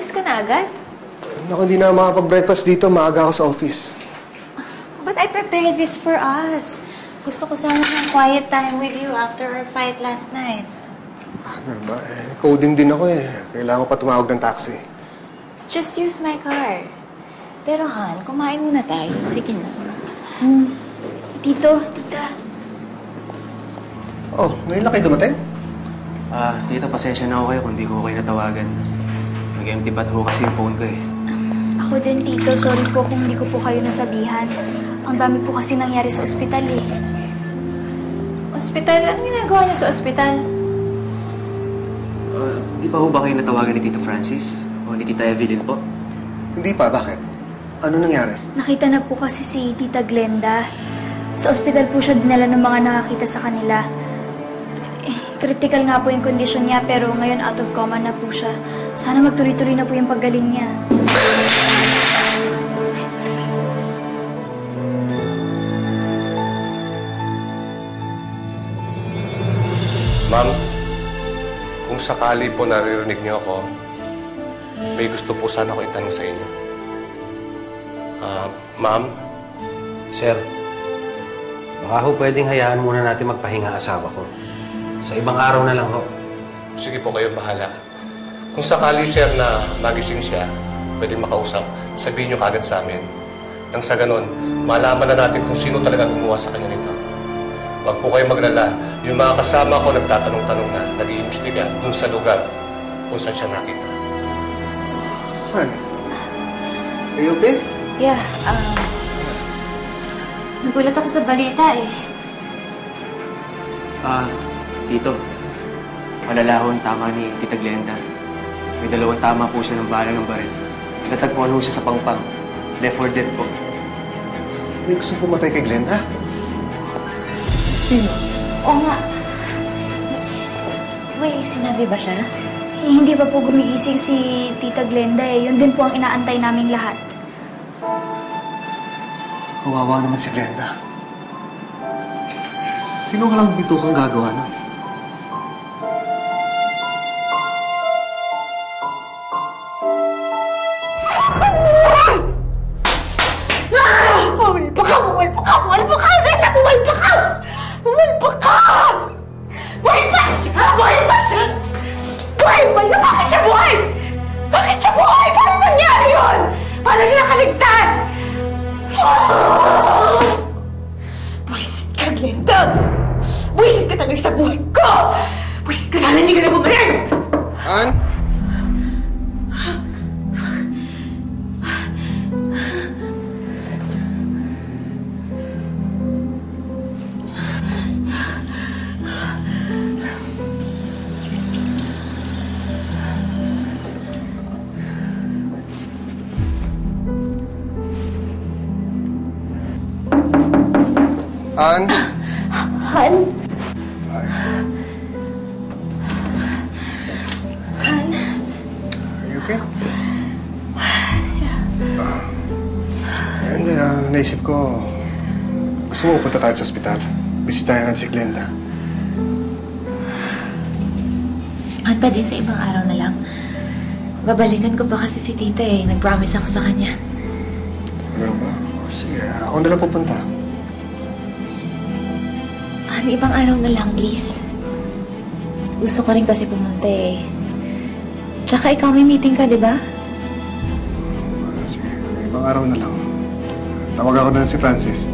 Umalis ka na agad? Naku, hindi na makapag-breakfast dito. Maaga ako sa office. But I prepared this for us. Gusto ko sana ng quiet time with you after our fight last night. Ano ba? Coding din ako eh. Kailangan ko pa tumawag ng taxi. Just use my car. Pero Han, kumain muna tayo. Sige na. Tito, tita. Oh, ngayon lang kayo dumating? Tito, pasensya na ako kayo kung di ko kayo natawagan. Nag-empty bat ho kasi yung phone ko eh. Ako din, Tito. Sorry po kung hindi ko po kayo nasabihan. Ang dami po kasi nangyari sa ospital eh. Ospital? Anong ginagawa niya sa ospital? Di pa ho ba kayo natawagan ni Tito Francis? O ni Tita Evelyn po? Hindi pa. Bakit? Ano nangyari? Nakita na po kasi si Tita Glenda. Sa ospital po siya dinala ng mga nakakita sa kanila. Critical nga po yung kondisyon niya pero ngayon out of coma na po siya. Sana magtuloy-tuloy na po yung paggaling niya. Ma'am, kung sakali po naririnig niyo ako, may gusto po sana ako itanong sa inyo. Ma'am? Sir, baka ho pwedeng hayaan muna natin magpahinga asawa ko. Sa ibang araw na lang ho. Sige po, kayo bahala. Kung sakali, sir, na magising siya, pwedeng makausap, sabihin niyo kagad sa amin. Nang sa ganon, malaman na natin kung sino talaga gumawa sa kanya nito. Huwag po kayo maglala. Yung mga kasama ko nagtatanong-tanong na, nag-iimbestiga dun sa lugar kung saan siya nakita. Han? Are you okay? Yeah, nagulat ako sa balita eh. Tito, malala ho ang tama ni Tita Glenda. May dalawang tama po siya ng bala ng baril. Natagpuan ho siya sa pangpang. Left for dead po. May gusto pumatay kay Glenda? Sino? Oo nga. May sinabi ba siya? Hindi pa po gumigising si Tita Glenda eh. Yun din po ang inaantay naming lahat. Kawawa naman si Glenda. Sino ka lang bitukang gagawa nun? Pumulpa ka! Pumulpa ka! Pumulpa ka! Nasa pumulpa ka! Pumulpa ka! Buhay pa siya! Buhay pa siya! Buhay pa siya! Bakit siya buhay? Bakit siya buhay? Paano nangyari yun? Paano siya nakaligtas? Buwisit ka, Glenda! Buwisit ka talaga sa buhay ko! Buwisit ka sana hindi ka nagumaling! Han? Han? Han? Hi. Han? Are you okay? Hindi, naisip ko, gusto mo punta tayo sa ospital. Bisitahin natin si Glenda. At pa din sa ibang araw na lang. Babalikan ko pa kasi si tita eh. Nag-promise ako sa kanya. Ano ba? O, sige, ako na lang pupunta. Ibang araw na lang, please. Gusto ko rin kasi pumunta eh. Tsaka ikaw may meeting ka, di ba? Sige, ibang araw na lang. Tawag ako na si Francis.